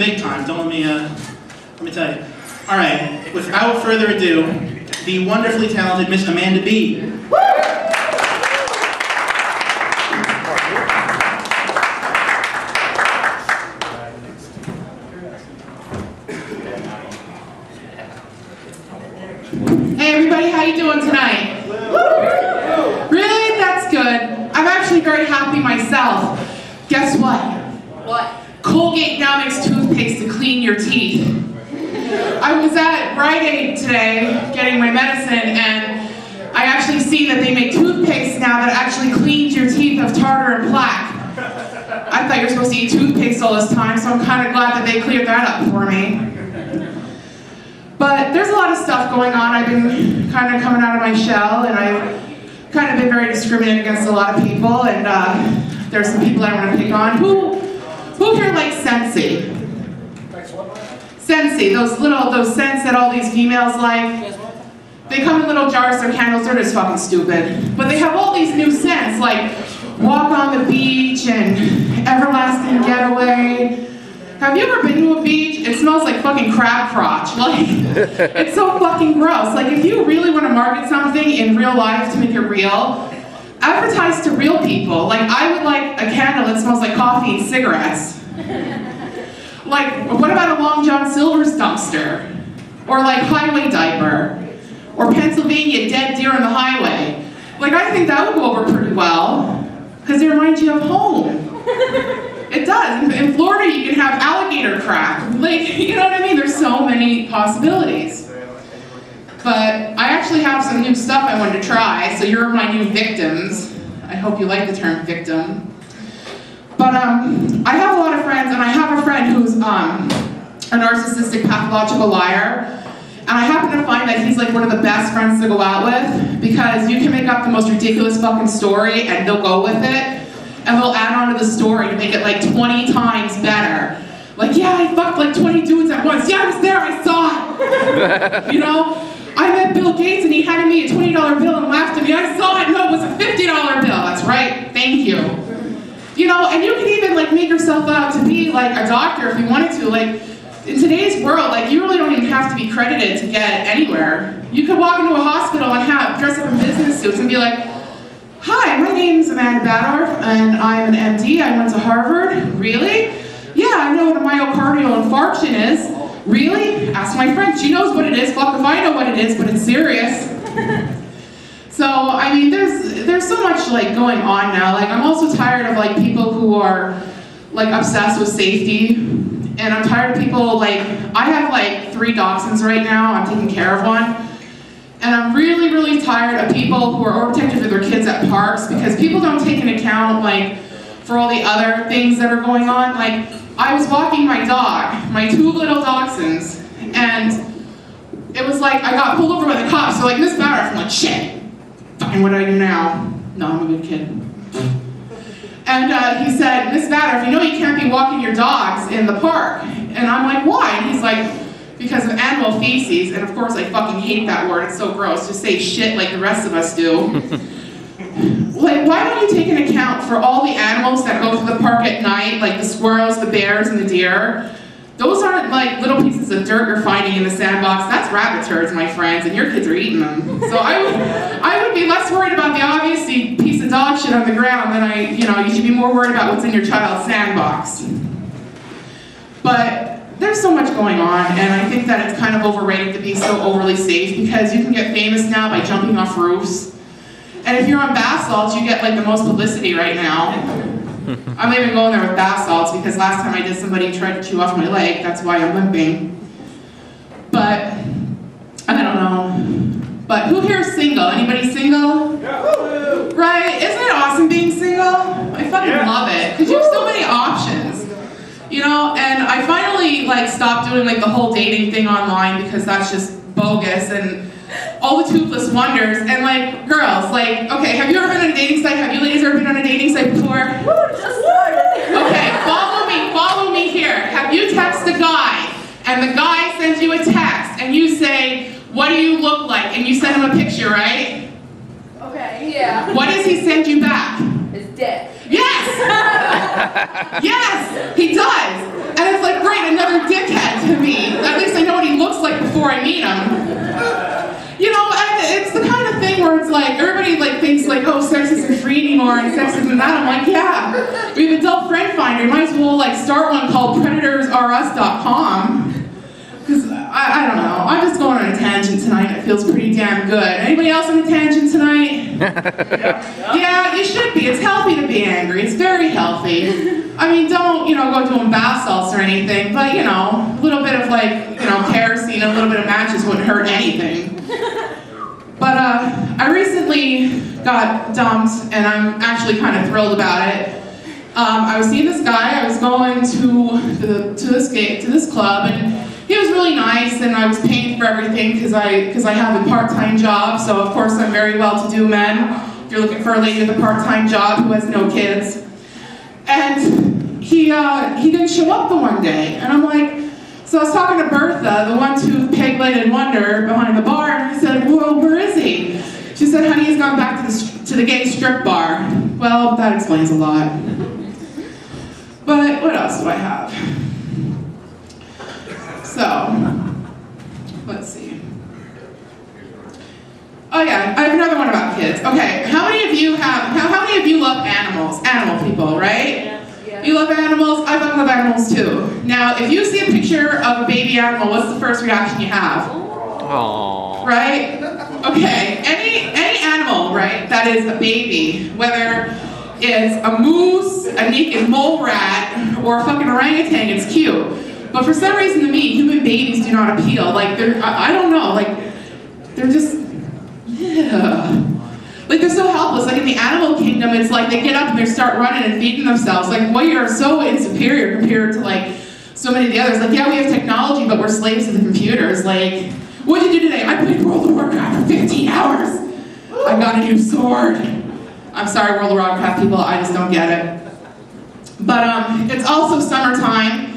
big time. Don't let me tell you. All right, without further ado, the wonderfully talented Miss Amanda B. Hey everybody, how you doing tonight? Really? That's good. I'm actually very happy myself. Guess what? What? Colgate now makes toothpaste to clean your teeth. I was at Rite Aid today getting my medicine, and I actually see that they make toothpaste now that actually cleans your teeth of tartar and plaque. I thought you were supposed to eat toothpaste all this time, so I'm kind of glad that they cleared that up for me. But there's a lot of stuff going on. I've been kind of coming out of my shell, and I've kind of been very discriminating against a lot of people, and there's some people I want to pick on. Who here likes Scentsy? Scentsy, those scents that all these females like. They come in little jars, they're candles, they're just fucking stupid. But they have all these new scents, like Walk on the Beach and Everlasting Getaway. Have you ever been to a beach? It smells like fucking crab crotch. Like, it's so fucking gross. Like, if you really want to market something in real life to make it real, advertise to real people. Like, I would like a candle that smells like coffee and cigarettes. Like, what about a Long John Silver's dumpster? Or like highway diaper? Or Pennsylvania dead deer on the highway? Like, I think that would go over pretty well. Because it reminds you of home. It does. In Florida, you can have alligator crap. Like, you know what I mean? There's so many possibilities. But I actually have some new stuff I wanted to try, so you're my new victims. I hope you like the term victim. But I have a lot of friends, and I have a friend who's a narcissistic pathological liar. And I happen to find that he's like one of the best friends to go out with, because you can make up the most ridiculous fucking story and they'll go with it. And they'll add on to the story to make it like 20 times better. Like, yeah, I fucked like 20 dudes at once. Yeah, I was there, I saw it. You know? I met Bill Gates and he handed me a $20 bill and laughed at me. I saw it, no, it was a $50 bill. That's right, thank you. You know, and you can even like make yourself out to be like a doctor if you wanted to. Like, in today's world, like, you really don't even have to be credited to get anywhere. You could walk into a hospital and dress up in business suits and be like, hi, my name's Amanda Badorf, and I'm an MD. I went to Harvard. Really? Yeah, I know what a myocardial infarction is. Really? Ask my friend. She knows what it is. Fuck if I know what it is, but it's serious. So, I mean, there's so much, like, going on now. Like, I'm also tired of, like, people who are, like, obsessed with safety. And I'm tired of people, like, I have, like, 3 dachshunds right now. I'm taking care of one. And I'm really, really tired of people who are overprotective of their kids at parks, because people don't take into account, like, for all the other things that are going on. Like, I was walking my dog, my 2 little dachshunds, and it was like I got pulled over by the cops. So like, Miss Badorf, I'm like, shit, fucking what do I do now? No, I'm a good kid. And he said, Miss Badorf, you know you can't be walking your dogs in the park. And I'm like, why? And he's like, because of animal feces, and of course I fucking hate that word, it's so gross, just say shit like the rest of us do. Like, why don't you take into account for all the animals that go to the park at night, like the squirrels, the bears, and the deer? Those aren't like little pieces of dirt you're finding in the sandbox, that's rabbit turds, my friends, and your kids are eating them. So I would be less worried about the obvious piece of dog shit on the ground than you should be more worried about what's in your child's sandbox. But there's so much going on, and I think that it's kind of overrated to be so overly safe, because you can get famous now by jumping off roofs. And if you're on bath salts, you get like the most publicity right now. I'm not even going there with bath salts, because last time I did, somebody tried to chew off my leg. That's why I'm limping. But, I don't know. But who here is single? Anybody single? Yeah. Right? Isn't it awesome being single? I fucking love it, because you have so many options. You know, and I finally like stopped doing like the whole dating thing online, because that's just bogus, and all the toothless wonders, and like, girls, like, okay, have you ever been on a dating site? Have you ladies ever been on a dating site before? Okay, follow me here. Have you texted a guy, and the guy sends you a text, and you say, what do you look like? And you send him a picture, right? Okay, yeah. What does he send you back? His dick. Yes! Yes, he does. And it's like, great, another anymore and sexism and that. I'm like, yeah, we have adult friend finder. You might as well like start one called predatorsrus.com. Because I don't know, I'm just going on a tangent tonight. It feels pretty damn good. Anybody else on a tangent tonight? Yeah, you should be. It's healthy to be angry. It's very healthy. I mean, don't, go doing bath salts or anything, but, a little bit of like, kerosene and a little bit of matches wouldn't hurt anything. But I recently got dumped, and I'm actually kind of thrilled about it. I was seeing this guy. I was going to this club, and he was really nice, and I was paying for everything because I have a part-time job. So of course I'm very well-to-do men. If you're looking for a lady with a part-time job who has no kids, and he didn't show up the one day, and I'm like, so I was talking to Bertha, the one-tooth peg-legged wonder behind the bar, and I said, well, where is he? She said, honey, he's gone back to the gay strip bar. Well, that explains a lot. But what else do I have? So, let's see. Oh yeah, I have another one about kids. Okay, how many of you love animals? Animal people, right? Yeah. You love animals? I fucking love animals too. Now, if you see a picture of a baby animal, what's the first reaction you have? Aww. Right? Okay, any animal, right, that is a baby, whether it's a moose, a naked mole rat, or a fucking orangutan, it's cute. But for some reason to me, human babies do not appeal. Like, I don't know, like, they're just, yeah. Like, they're so helpless. Like, in the animal kingdom, it's like they get up and they start running and feeding themselves. Like, we are so insuperior compared to, like, so many of the others. Like, yeah, we have technology, but we're slaves to the computers. Like, what did you do today? I played World of Warcraft for 15 hours. I got a new sword. I'm sorry, World of Warcraft people, I just don't get it. But, it's also summertime.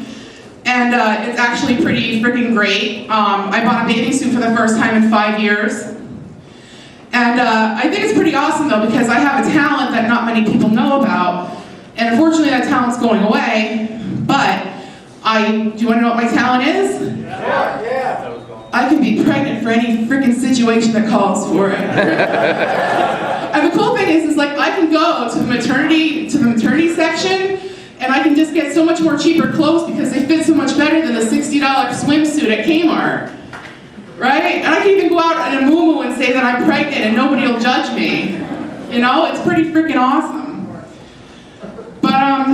And it's actually pretty freaking great. I bought a bathing suit for the first time in 5 years. And I think it's pretty awesome though, because I have a talent that not many people know about. And unfortunately that talent's going away. But do you want to know what my talent is? Yeah. I can be pregnant for any freaking situation that calls for it. And the cool thing is like I can go to the maternity section, and I can just get so much more cheaper clothes because they fit so much better than the $60 swimsuit at Kmart. Right? And I can even go out in a muumuu and say that I'm pregnant and nobody will judge me. It's pretty freaking awesome. But, I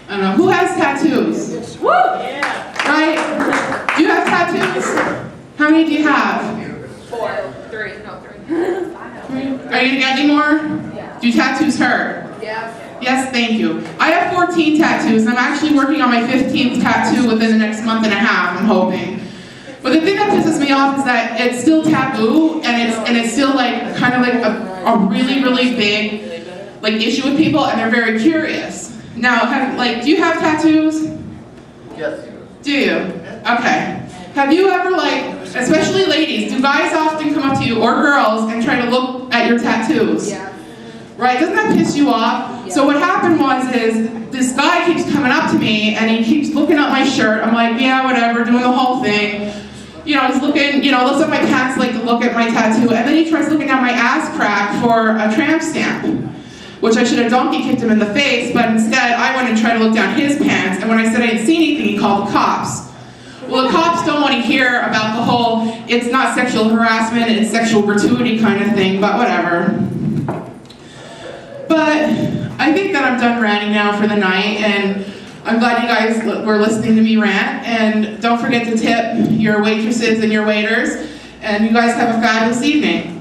don't know, who has tattoos? Woo! Yeah. Right? Do you have tattoos? How many do you have? 4. 3. No, 3. Are you gonna get any more? Yeah. Do tattoos hurt? Yeah. Yes, thank you. I have 14 tattoos, and I'm actually working on my 15th tattoo within the next month and a half, I'm hoping. But the thing that pisses me off is that it's still taboo, and it's still like kind of like a really, really big like issue with people, and they're very curious. Now, do you have tattoos? Yes. Do you? Okay. Have you ever especially ladies, do guys often come up to you, or girls, and try to look at your tattoos? Yeah. Right, doesn't that piss you off? Yeah. So what happened is this guy keeps coming up to me and he keeps looking at my shirt. I'm like, yeah, whatever, doing the whole thing. He's looking, looks at my pants like to look at my tattoo, and then he tries looking at my ass crack for a tramp stamp, which I should have donkey kicked him in the face, but instead I went and tried to look down his pants, and when I said I didn't see anything, he called the cops. Well, the cops don't want to hear about the whole, it's not sexual harassment, it's sexual gratuity kind of thing, but whatever. But I think that I'm done ranting now for the night, and I'm glad you guys were listening to me rant, and don't forget to tip your waitresses and your waiters, and you guys have a fabulous evening.